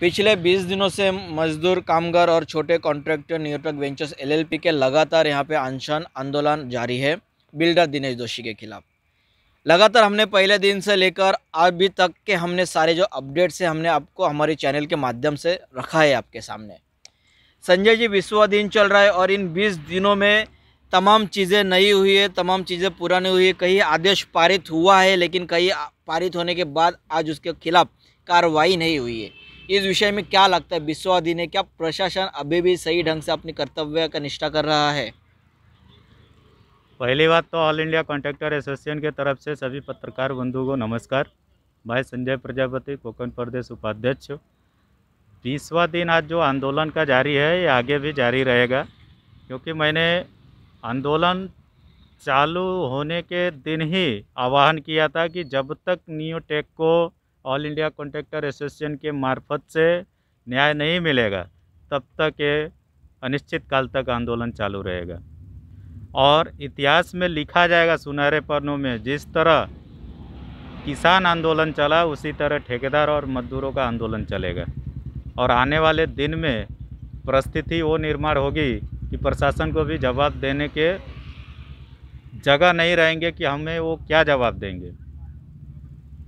पिछले 20 दिनों से मजदूर, कामगार और छोटे कॉन्ट्रैक्टर न्यूटक वेंचर्स एलएलपी के लगातार यहाँ पे अनशन आंदोलन जारी है बिल्डर दिनेश दोषी के खिलाफ। लगातार हमने पहले दिन से लेकर अभी तक के हमने सारे जो अपडेट्स है हमने आपको हमारे चैनल के माध्यम से रखा है आपके सामने। संजय जी, 20वां दिन चल रहा है और इन 20 दिनों में तमाम चीज़ें नई हुई है, तमाम चीज़ें पुरानी हुई है। कहीं आदेश पारित हुआ है लेकिन कहीं पारित होने के बाद आज उसके खिलाफ कार्रवाई नहीं हुई है। इस विषय में क्या लगता है, 20वां दिन है, क्या प्रशासन अभी भी सही ढंग से अपनी कर्तव्य का निष्ठा कर रहा है? पहली बात तो ऑल इंडिया कॉन्ट्रैक्टर एसोसिएशन के तरफ से सभी पत्रकार बंधुओं को नमस्कार। भाई संजय प्रजापति, कोंकण प्रदेश उपाध्यक्ष। 20वां दिन आज जो आंदोलन का जारी है ये आगे भी जारी रहेगा, क्योंकि मैंने आंदोलन चालू होने के दिन ही आह्वान किया था कि जब तक न्यूटेक को ऑल इंडिया कॉन्ट्रैक्टर एसोसिएशन के मार्फत से न्याय नहीं मिलेगा तब तक ये अनिश्चित काल तक आंदोलन चालू रहेगा। और इतिहास में लिखा जाएगा सुनहरे पन्नों में, जिस तरह किसान आंदोलन चला उसी तरह ठेकेदार और मजदूरों का आंदोलन चलेगा। और आने वाले दिन में परिस्थिति वो निर्माण होगी कि प्रशासन को भी जवाब देने के जगह नहीं रहेंगे कि हमें वो क्या जवाब देंगे।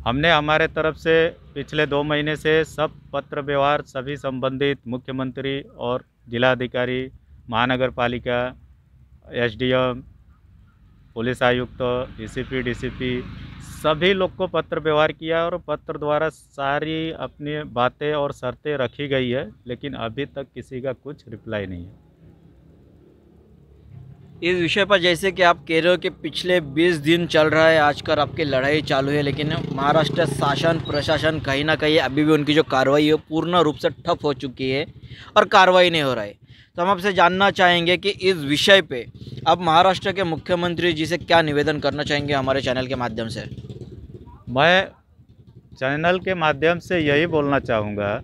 हमने हमारे तरफ से पिछले 2 महीने से सब पत्र व्यवहार सभी संबंधित मुख्यमंत्री और जिलाधिकारी, महानगर पालिका, एसडीएम, पुलिस आयुक्त, एसीपी, डीसीपी सभी लोग को पत्र व्यवहार किया और पत्र द्वारा सारी अपनी बातें और शर्तें रखी गई है, लेकिन अभी तक किसी का कुछ रिप्लाई नहीं है। इस विषय पर जैसे कि आप कह रहे हो कि पिछले 20 दिन चल रहा है, आजकल आपकी लड़ाई चालू है, लेकिन महाराष्ट्र शासन प्रशासन कहीं ना कहीं अभी भी उनकी जो कार्रवाई है पूर्ण रूप से ठप हो चुकी है और कार्रवाई नहीं हो रहा है। तो हम आपसे जानना चाहेंगे कि इस विषय पे आप महाराष्ट्र के मुख्यमंत्री जी से क्या निवेदन करना चाहेंगे हमारे चैनल के माध्यम से? मैं चैनल के माध्यम से यही बोलना चाहूँगा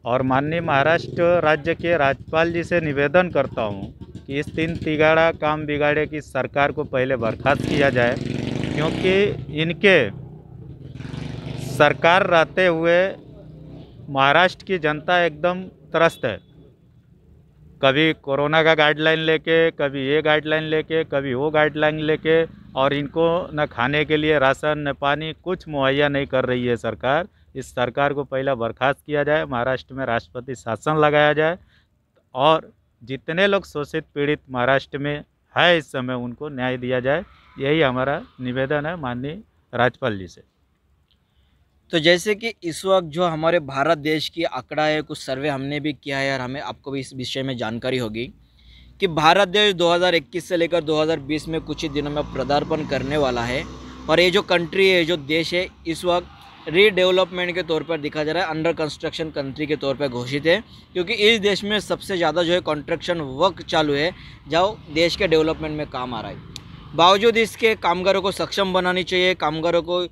और माननीय महाराष्ट्र राज्य के राज्यपाल जी से निवेदन करता हूँ कि इस 3 तिगाड़ा काम बिगाड़े की सरकार को पहले बर्खास्त किया जाए, क्योंकि इनके सरकार रहते हुए महाराष्ट्र की जनता एकदम त्रस्त है। कभी कोरोना का गाइडलाइन लेके, कभी ये गाइडलाइन लेके, कभी वो गाइडलाइन लेके, और इनको न खाने के लिए राशन न पानी कुछ मुहैया नहीं कर रही है सरकार। इस सरकार को पहला बर्खास्त किया जाए, महाराष्ट्र में राष्ट्रपति शासन लगाया जाए और जितने लोग शोषित पीड़ित महाराष्ट्र में है इस समय उनको न्याय दिया जाए। यही हमारा निवेदन है माननीय राज्यपाल जी से। तो जैसे कि इस वक्त जो हमारे भारत देश की आंकड़ा है, कुछ सर्वे हमने भी किया है और हमें आपको भी इस विषय में जानकारी होगी कि भारत देश 2021 से लेकर 2020 में कुछ ही दिनों में पदार्पण करने वाला है। और ये जो कंट्री है, जो देश है, इस वक्त रीडेवलपमेंट के तौर पर दिखा जा रहा है, अंडर कंस्ट्रक्शन कंट्री के तौर पर घोषित है, क्योंकि इस देश में सबसे ज़्यादा जो है कंस्ट्रक्शन वर्क चालू है जो देश के डेवलपमेंट में काम आ रहा है। बावजूद इसके कामगारों को सक्षम बनानी चाहिए, कामगारों को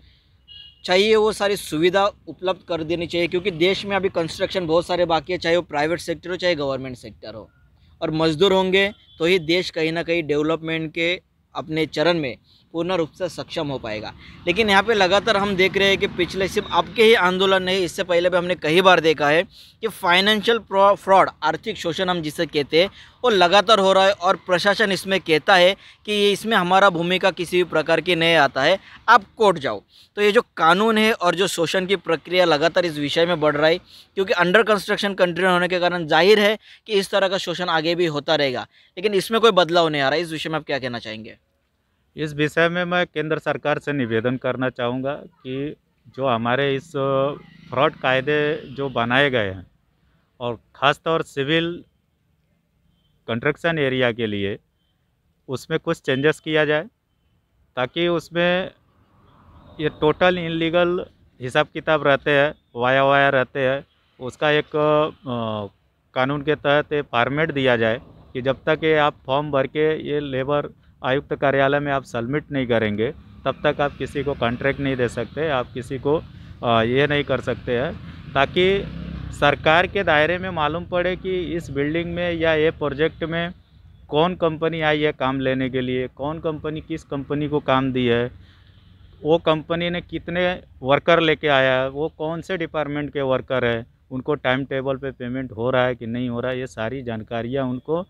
चाहिए वो सारी सुविधा उपलब्ध कर देनी चाहिए, क्योंकि देश में अभी कंस्ट्रक्शन बहुत सारे बाकी है, चाहे वो प्राइवेट सेक्टर हो चाहे गवर्नमेंट सेक्टर हो। और मजदूर होंगे तो ही देश कहीं ना कहीं डेवलपमेंट के अपने चरण में पूर्ण रूप से सक्षम हो पाएगा। लेकिन यहाँ पे लगातार हम देख रहे हैं कि पिछले सिर्फ आपके ही आंदोलन नहीं, इससे पहले भी हमने कई बार देखा है कि फाइनेंशियल फ्रॉड, आर्थिक शोषण हम जिसे कहते हैं, वो लगातार हो रहा है और प्रशासन इसमें कहता है कि ये इसमें हमारा भूमिका किसी भी प्रकार की नहीं आता है, आप कोर्ट जाओ। तो ये जो कानून है और जो शोषण की प्रक्रिया लगातार इस विषय में बढ़ रहा है, क्योंकि अंडर कंस्ट्रक्शन कंट्री होने के कारण जाहिर है कि इस तरह का शोषण आगे भी होता रहेगा, लेकिन इसमें कोई बदलाव नहीं आ रहा है। इस विषय में आप क्या कहना चाहेंगे? इस विषय में मैं केंद्र सरकार से निवेदन करना चाहूँगा कि जो हमारे इस फ्रॉड कायदे जो बनाए गए हैं और ख़ासतौर सिविल कंस्ट्रक्शन एरिया के लिए उसमें कुछ चेंजेस किया जाए, ताकि उसमें ये टोटल इनलीगल हिसाब किताब रहते हैं, वाया वाया रहते हैं, उसका एक कानून के तहत ये फॉर्मेट दिया जाए कि जब तक ये आप फॉर्म भर के ये लेबर आयुक्त कार्यालय में आप सबमिट नहीं करेंगे तब तक आप किसी को कॉन्ट्रैक्ट नहीं दे सकते, आप किसी को ये नहीं कर सकते हैं, ताकि सरकार के दायरे में मालूम पड़े कि इस बिल्डिंग में या ये प्रोजेक्ट में कौन कंपनी आई है काम लेने के लिए, कौन कंपनी किस कंपनी को काम दी है, वो कंपनी ने कितने वर्कर लेके आया है, वो कौन से डिपार्टमेंट के वर्कर है, उनको टाइम टेबल पे पेमेंट हो रहा है कि नहीं हो रहा है, ये सारी जानकारियाँ उनको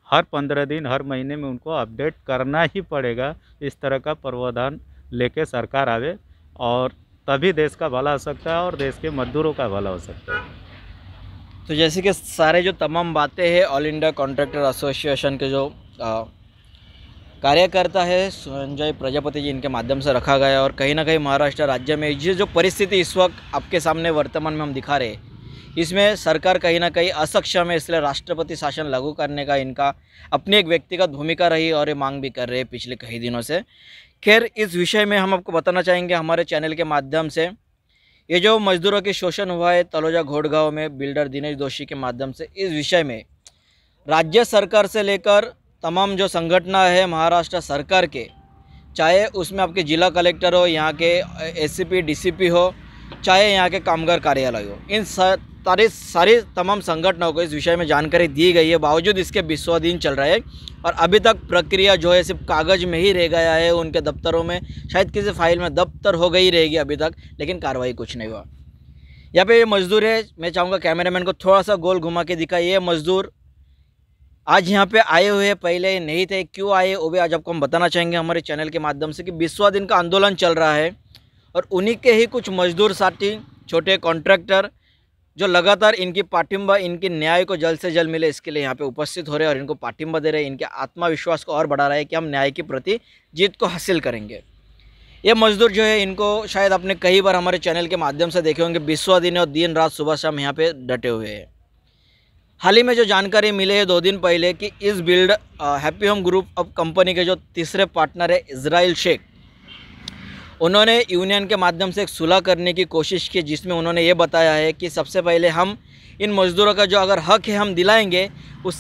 हर 15 दिन हर महीने में उनको अपडेट करना ही पड़ेगा। इस तरह का प्रावधान लेके सरकार आवे और तभी देश का भला हो सकता है और देश के मजदूरों का भला हो सकता है। तो जैसे कि सारे जो तमाम बातें हैं ऑल इंडिया कॉन्ट्रैक्टर एसोसिएशन के जो कार्यकर्ता है संजय प्रजापति जी, इनके माध्यम से रखा गया। और कहीं ना कहीं महाराष्ट्र राज्य में ये जो परिस्थिति इस वक्त आपके सामने वर्तमान में हम दिखा रहे हैं, इसमें सरकार कहीं ना कहीं असक्षम है, इसलिए राष्ट्रपति शासन लागू करने का इनका अपनी एक व्यक्तिगत भूमिका रही और ये मांग भी कर रहे हैं पिछले कई दिनों से। खैर, इस विषय में हम आपको बताना चाहेंगे हमारे चैनल के माध्यम से, ये जो मजदूरों की शोषण हुआ है तलोजा घोड़गांव में बिल्डर दिनेश दोषी के माध्यम से, इस विषय में राज्य सरकार से लेकर तमाम जो संगठन है महाराष्ट्र सरकार के, चाहे उसमें आपके जिला कलेक्टर हो, यहाँ के एससीपी डीसीपी हो, चाहे यहाँ के कामगार कार्यालय हो, इन सारे तमाम संगठनों को इस विषय में जानकारी दी गई है। बावजूद इसके 20वां दिन चल रहा है और अभी तक प्रक्रिया जो है सिर्फ कागज़ में ही रह गया है, उनके दफ्तरों में, शायद किसी फाइल में दफ्तर हो गई रहेगी अभी तक, लेकिन कार्रवाई कुछ नहीं हुआ। यहाँ पे ये मजदूर है, मैं चाहूँगा कैमरामैन को थोड़ा सा गोल घुमा के दिखाइए। ये मजदूर आज यहाँ पे आए हुए हैं, पहले नहीं थे, क्यों आए वो भी आज आपको हम बताना चाहेंगे हमारे चैनल के माध्यम से कि 20वां दिन का आंदोलन चल रहा है और उन्हीं के ही कुछ मजदूर साथी, छोटे कॉन्ट्रैक्टर जो लगातार इनकी पाठिंबा, इनके न्याय को जल्द से जल्द मिले इसके लिए यहाँ पे उपस्थित हो रहे हैं और इनको पाठिंबा दे रहे हैं, इनके आत्मविश्वास को और बढ़ा रहा है कि हम न्याय के प्रति जीत को हासिल करेंगे। ये मजदूर जो है, इनको शायद आपने कई बार हमारे चैनल के माध्यम से देखे होंगे, 20वां दिन और दिन रात सुबह शाम यहाँ पे डटे हुए हैं। हाल ही में जो जानकारी मिली है 2 दिन पहले कि इस build happy home group of company के जो तीसरे पार्टनर है इजराइल शेख, उन्होंने यूनियन के माध्यम से एक सुलह करने की कोशिश की, जिसमें उन्होंने ये बताया है कि सबसे पहले हम इन मज़दूरों का जो अगर हक है हम दिलाएंगे, उस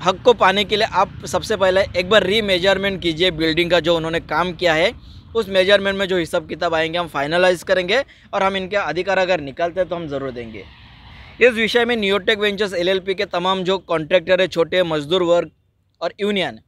हक को पाने के लिए आप सबसे पहले एक बार रीमेजरमेंट कीजिए बिल्डिंग का जो उन्होंने काम किया है, उस मेजरमेंट में जो हिसाब किताब आएंगे हम फाइनलाइज करेंगे और हम इनके अधिकार अगर निकलते हैं तो हम ज़रूर देंगे। इस विषय में न्यूटेक वेंचर्स एलएलपी के तमाम जो कॉन्ट्रैक्टर है, छोटे मजदूर वर्ग और यूनियन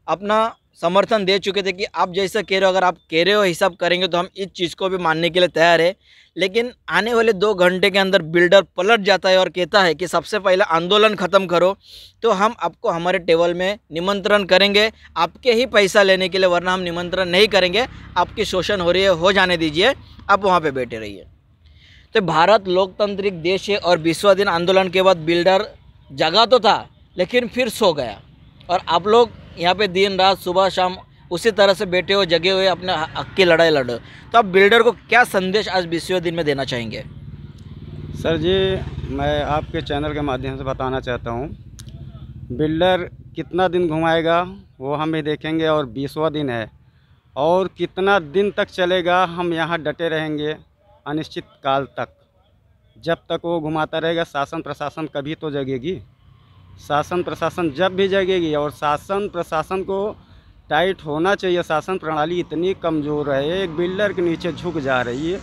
अपना समर्थन दे चुके थे कि आप जैसा कह रहे हो, अगर आप कह रहे हो हिसाब करेंगे तो हम इस चीज़ को भी मानने के लिए तैयार है। लेकिन आने वाले 2 घंटे के अंदर बिल्डर पलट जाता है और कहता है कि सबसे पहले आंदोलन ख़त्म करो तो हम आपको हमारे टेबल में निमंत्रण करेंगे आपके ही पैसा लेने के लिए, वरना हम निमंत्रण नहीं करेंगे, आपकी शोषण हो रही है, हो जाने दीजिए, आप वहाँ पर बैठे रहिए। तो भारत लोकतांत्रिक देश है और 20वां दिन आंदोलन के बाद बिल्डर जगा तो था लेकिन फिर सो गया और आप लोग यहाँ पे दिन रात सुबह शाम उसी तरह से बैठे हो, जगे हुए अपने हक की लड़ाई लड़ो। तो आप बिल्डर को क्या संदेश आज 20वें दिन में देना चाहेंगे? सर जी, मैं आपके चैनल के माध्यम से बताना चाहता हूँ, बिल्डर कितना दिन घुमाएगा वो हम भी देखेंगे और 20वां दिन है और कितना दिन तक चलेगा हम यहाँ डटे रहेंगे अनिश्चित काल तक। जब तक वो घुमाता रहेगा शासन प्रशासन कभी तो जगेगी, शासन प्रशासन जब भी जगेगी। और शासन प्रशासन को टाइट होना चाहिए, शासन प्रणाली इतनी कमज़ोर है, एक बिल्डर के नीचे झुक जा रही है,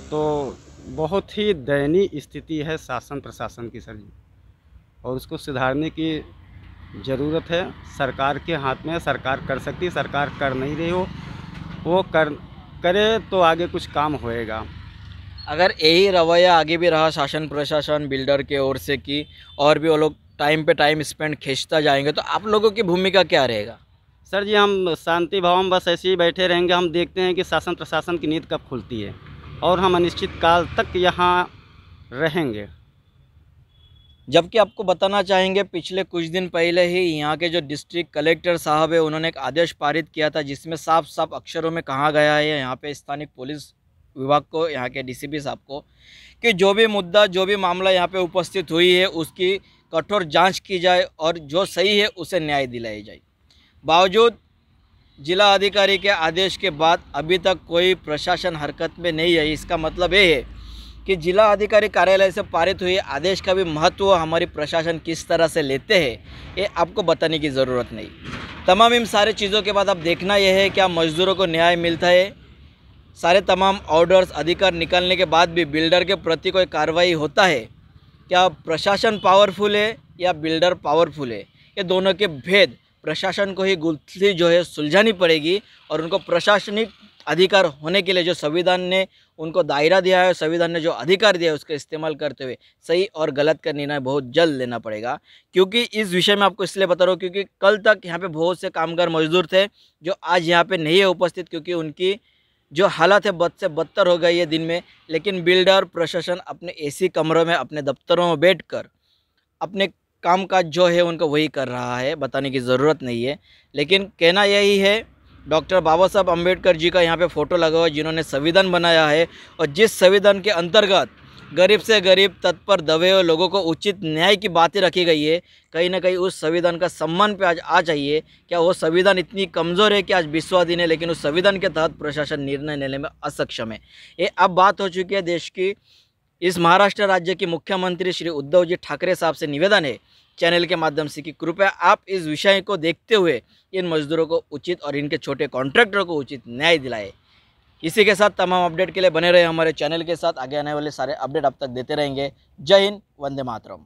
तो बहुत ही दयनीय स्थिति है शासन प्रशासन की सर जी। और उसको सुधारने की ज़रूरत है, सरकार के हाथ में, सरकार कर सकती है, सरकार कर नहीं रही हो, वो करे तो आगे कुछ काम होएगा। अगर यही रवैया आगे भी रहा शासन प्रशासन बिल्डर के ओर से कि और भी वो लोग टाइम पे टाइम स्पेंड खींचता जाएंगे, तो आप लोगों की भूमिका क्या रहेगा? सर जी, हम शांति भाव में बस ऐसे ही बैठे रहेंगे, हम देखते हैं कि शासन प्रशासन की नींद कब खुलती है और हम अनिश्चित काल तक यहाँ रहेंगे। जबकि आपको बताना चाहेंगे पिछले कुछ दिन पहले ही यहाँ के जो डिस्ट्रिक्ट कलेक्टर साहब है उन्होंने एक आदेश पारित किया था, जिसमें साफ साफ अक्षरों में कहा गया है यहाँ पे स्थानिक पुलिस विभाग को, यहाँ के डीसीपी साहब को, कि जो भी मुद्दा, जो भी मामला यहाँ पे उपस्थित हुई है उसकी कठोर जांच की जाए और जो सही है उसे न्याय दिलाई जाए। बावजूद जिला अधिकारी के आदेश के बाद अभी तक कोई प्रशासन हरकत में नहीं है। इसका मतलब ये है कि जिला अधिकारी कार्यालय से पारित हुए आदेश का भी महत्व हमारी प्रशासन किस तरह से लेते हैं ये आपको बताने की ज़रूरत नहीं। तमाम इन सारे चीज़ों के बाद अब देखना यह है क्या मज़दूरों को न्याय मिलता है, सारे तमाम ऑर्डर्स अधिकार निकलने के बाद भी बिल्डर के प्रति कोई कार्रवाई होता है, क्या प्रशासन पावरफुल है या बिल्डर पावरफुल है, ये दोनों के भेद प्रशासन को ही गुत्थी जो है सुलझानी पड़ेगी और उनको प्रशासनिक अधिकार होने के लिए जो संविधान ने उनको दायरा दिया है, संविधान ने जो अधिकार दिया है, उसका इस्तेमाल करते हुए सही और गलत का निर्णय बहुत जल्द लेना पड़ेगा। क्योंकि इस विषय में आपको इसलिए बता रहा हूँ क्योंकि कल तक यहाँ पे बहुत से कामगार मजदूर थे जो आज यहाँ पे नहीं है उपस्थित, क्योंकि उनकी जो हालत है बद से बदतर हो गई है दिन में। लेकिन बिल्डर प्रशासन अपने एसी कमरों में, अपने दफ्तरों में बैठकर अपने कामकाज जो है उनको वही कर रहा है, बताने की ज़रूरत नहीं है। लेकिन कहना यही है, डॉक्टर बाबा साहब अम्बेडकर जी का यहाँ पे फ़ोटो लगा हुआ है, जिन्होंने संविधान बनाया है और जिस संविधान के अंतर्गत गरीब से गरीब, तत्पर दबे हुए लोगों को उचित न्याय की बातें रखी गई है, कहीं ना कहीं उस संविधान का सम्मान पे आज आ चाहिए। क्या वो संविधान इतनी कमज़ोर है कि आज 20वां दिन है लेकिन उस संविधान के तहत प्रशासन निर्णय लेने में असक्षम है? ये अब बात हो चुकी है देश की। इस महाराष्ट्र राज्य के मुख्यमंत्री श्री उद्धव जी ठाकरे साहब से निवेदन है चैनल के माध्यम से कि कृपया आप इस विषय को देखते हुए इन मजदूरों को उचित और इनके छोटे कॉन्ट्रैक्टरों को उचित न्याय दिलाए। इसी के साथ तमाम अपडेट के लिए बने रहे हमारे चैनल के साथ। आगे आने वाले सारे अपडेट अब तक देते रहेंगे। जय हिंद, वंदे मातरम।